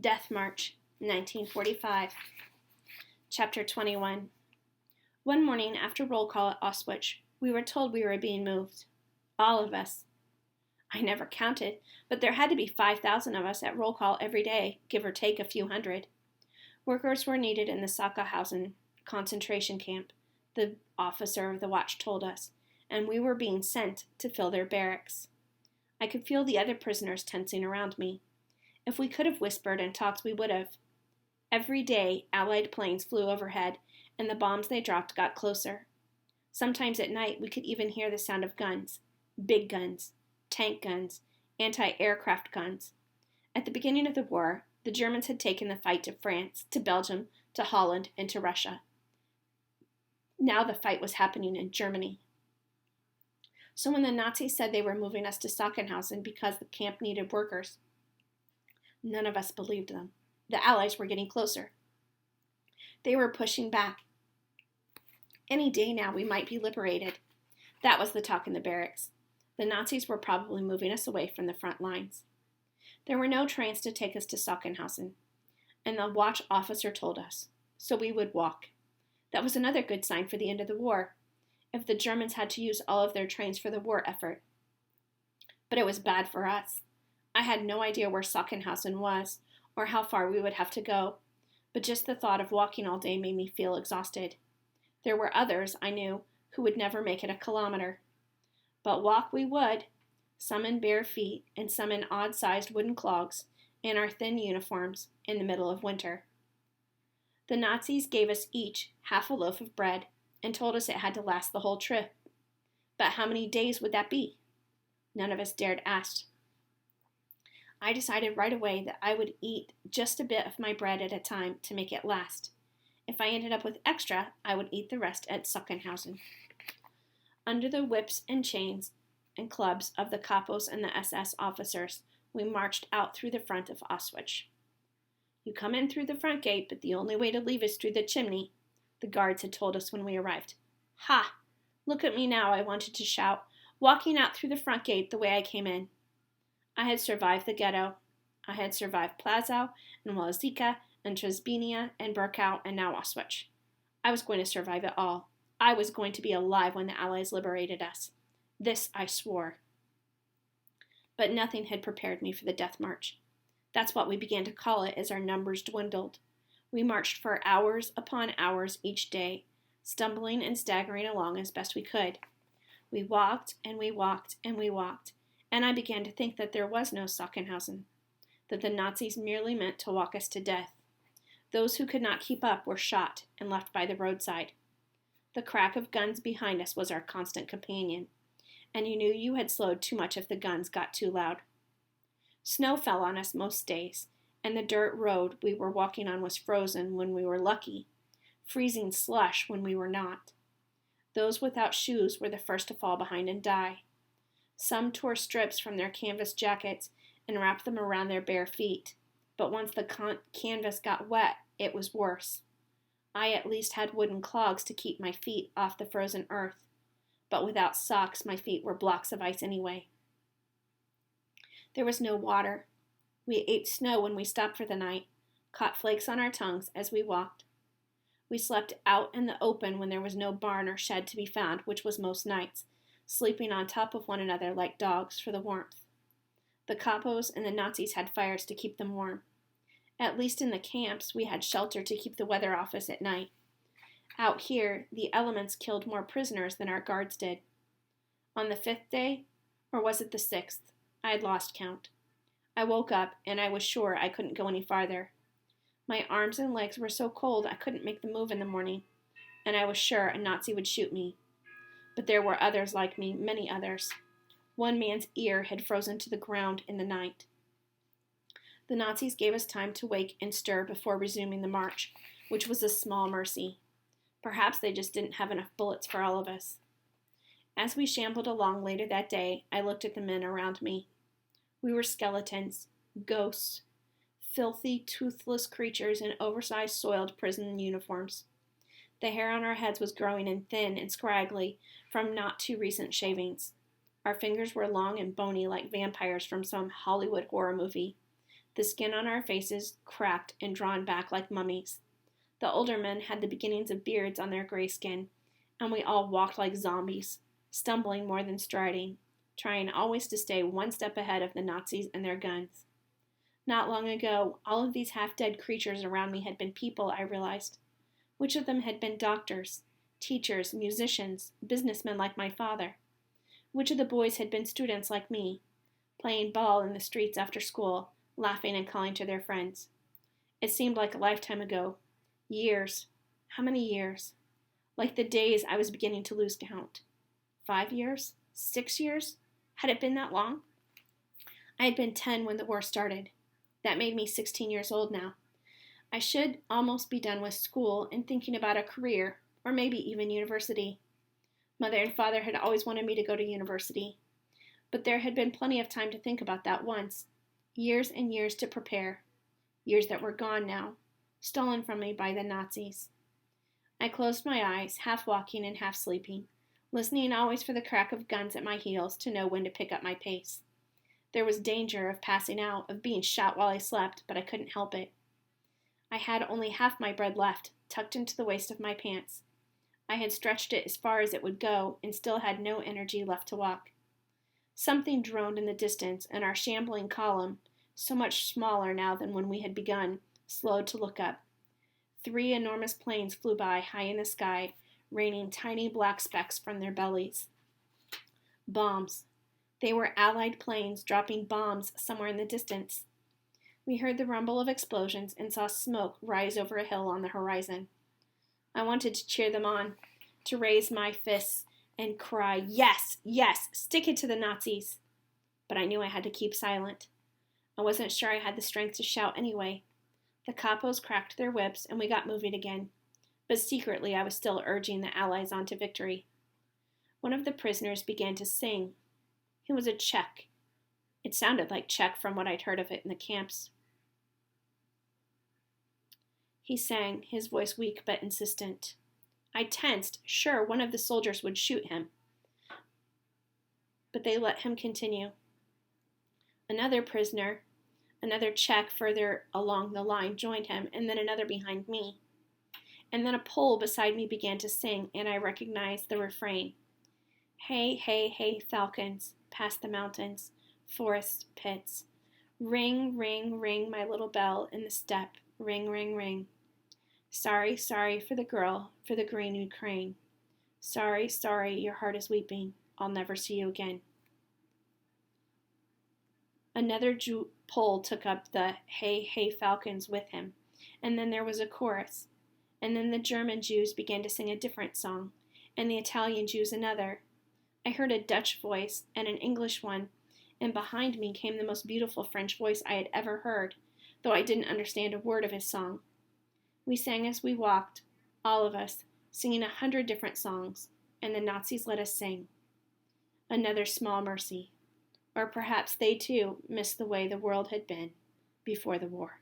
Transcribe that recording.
Death March, 1945. Chapter 21. One morning after roll call at Auschwitz, we were told we were being moved. All of us. I never counted, but there had to be 5,000 of us at roll call every day, give or take a few hundred. Workers were needed in the Sachsenhausen concentration camp, the officer of the watch told us, and we were being sent to fill their barracks. I could feel the other prisoners tensing around me. If we could have whispered and talked, we would have. Every day, Allied planes flew overhead, and the bombs they dropped got closer. Sometimes at night, we could even hear the sound of guns. Big guns, tank guns, anti-aircraft guns. At the beginning of the war, the Germans had taken the fight to France, to Belgium, to Holland, and to Russia. Now the fight was happening in Germany. So when the Nazis said they were moving us to Sachsenhausen because the camp needed workers, none of us believed them. The Allies were getting closer. They were pushing back. Any day now we might be liberated. That was the talk in the barracks. The Nazis were probably moving us away from the front lines. There were no trains to take us to Sachsenhausen, and the watch officer told us, so we would walk. That was another good sign for the end of the war, if the Germans had to use all of their trains for the war effort. But it was bad for us. I had no idea where Sachsenhausen was, or how far we would have to go, but just the thought of walking all day made me feel exhausted. There were others, I knew, who would never make it a kilometer. But walk we would, some in bare feet and some in odd-sized wooden clogs, in our thin uniforms, in the middle of winter. The Nazis gave us each half a loaf of bread and told us it had to last the whole trip. But how many days would that be? None of us dared ask. I decided right away that I would eat just a bit of my bread at a time to make it last. If I ended up with extra, I would eat the rest at Sachsenhausen. Under the whips and chains and clubs of the capos and the SS officers, we marched out through the front of Auschwitz. You come in through the front gate, but the only way to leave is through the chimney, the guards had told us when we arrived. Ha! Look at me now, I wanted to shout, walking out through the front gate the way I came in. I had survived the ghetto. I had survived Plaszow and Wałęsa and Treblinka and Berkow and now Auschwitz. I was going to survive it all. I was going to be alive when the Allies liberated us. This I swore. But nothing had prepared me for the death march. That's what we began to call it as our numbers dwindled. We marched for hours upon hours each day, stumbling and staggering along as best we could. We walked and we walked and we walked, and I began to think that there was no Sachsenhausen, that the Nazis merely meant to walk us to death. Those who could not keep up were shot and left by the roadside. The crack of guns behind us was our constant companion, and you knew you had slowed too much if the guns got too loud. Snow fell on us most days, and the dirt road we were walking on was frozen when we were lucky, freezing slush when we were not. Those without shoes were the first to fall behind and die. Some tore strips from their canvas jackets and wrapped them around their bare feet, but once the canvas got wet, it was worse. I at least had wooden clogs to keep my feet off the frozen earth, but without socks, my feet were blocks of ice anyway. There was no water. We ate snow when we stopped for the night, caught flakes on our tongues as we walked. We slept out in the open when there was no barn or shed to be found, which was most nights, sleeping on top of one another like dogs for the warmth. The capos and the Nazis had fires to keep them warm. At least in the camps, we had shelter to keep the weather off us at night. Out here, the elements killed more prisoners than our guards did. On the 5th day, or was it the 6th? I had lost count. I woke up, and I was sure I couldn't go any farther. My arms and legs were so cold I couldn't make the move in the morning, and I was sure a Nazi would shoot me. But there were others like me, many others. One man's ear had frozen to the ground in the night. The Nazis gave us time to wake and stir before resuming the march, which was a small mercy. Perhaps they just didn't have enough bullets for all of us. As we shambled along later that day, I looked at the men around me. We were skeletons, ghosts, filthy, toothless creatures in oversized, soiled prison uniforms. The hair on our heads was growing in thin and scraggly from not too recent shavings. Our fingers were long and bony like vampires from some Hollywood horror movie. The skin on our faces cracked and drawn back like mummies. The older men had the beginnings of beards on their gray skin, and we all walked like zombies, stumbling more than striding, trying always to stay one step ahead of the Nazis and their guns. Not long ago, all of these half-dead creatures around me had been people, I realized. Which of them had been doctors, teachers, musicians, businessmen like my father? Which of the boys had been students like me, playing ball in the streets after school, laughing and calling to their friends? It seemed like a lifetime ago. Years. How many years? Like the days I was beginning to lose count. 5 years? 6 years? Had it been that long? I had been 10 when the war started. That made me 16 years old now. I should almost be done with school and thinking about a career, or maybe even university. Mother and Father had always wanted me to go to university, but there had been plenty of time to think about that once. Years and years to prepare. Years that were gone now, stolen from me by the Nazis. I closed my eyes, half walking and half sleeping, listening always for the crack of guns at my heels to know when to pick up my pace. There was danger of passing out, of being shot while I slept, but I couldn't help it. I had only half my bread left, tucked into the waist of my pants. I had stretched it as far as it would go, and still had no energy left to walk. Something droned in the distance, and our shambling column, so much smaller now than when we had begun, slowed to look up. 3 enormous planes flew by, high in the sky, raining tiny black specks from their bellies. Bombs. They were Allied planes dropping bombs somewhere in the distance. We heard the rumble of explosions and saw smoke rise over a hill on the horizon. I wanted to cheer them on, to raise my fists and cry, "Yes, yes, stick it to the Nazis!" But I knew I had to keep silent. I wasn't sure I had the strength to shout anyway. The capos cracked their whips and we got moving again. But secretly I was still urging the Allies on to victory. One of the prisoners began to sing. He was a Czech. It sounded like Czech from what I'd heard of it in the camps. He sang, his voice weak but insistent. I tensed, sure one of the soldiers would shoot him. But they let him continue. Another prisoner, another Czech further along the line, joined him, and then another behind me. And then a Pole beside me began to sing, and I recognized the refrain. Hey, hey, hey, falcons, past the mountains, forests, pits. Ring, ring, ring my little bell in the steppe, ring, ring, ring. Sorry, sorry for the girl, for the green Ukraine. Sorry, sorry, your heart is weeping. I'll never see you again. Another Pole took up the Hey, hey, falcons with him, and then there was a chorus. And then the German Jews began to sing a different song, and the Italian Jews another. I heard a Dutch voice and an English one, and behind me came the most beautiful French voice I had ever heard, though I didn't understand a word of his song. We sang as we walked, all of us, singing 100 different songs, and the Nazis let us sing. Another small mercy. Or perhaps they too missed the way the world had been before the war.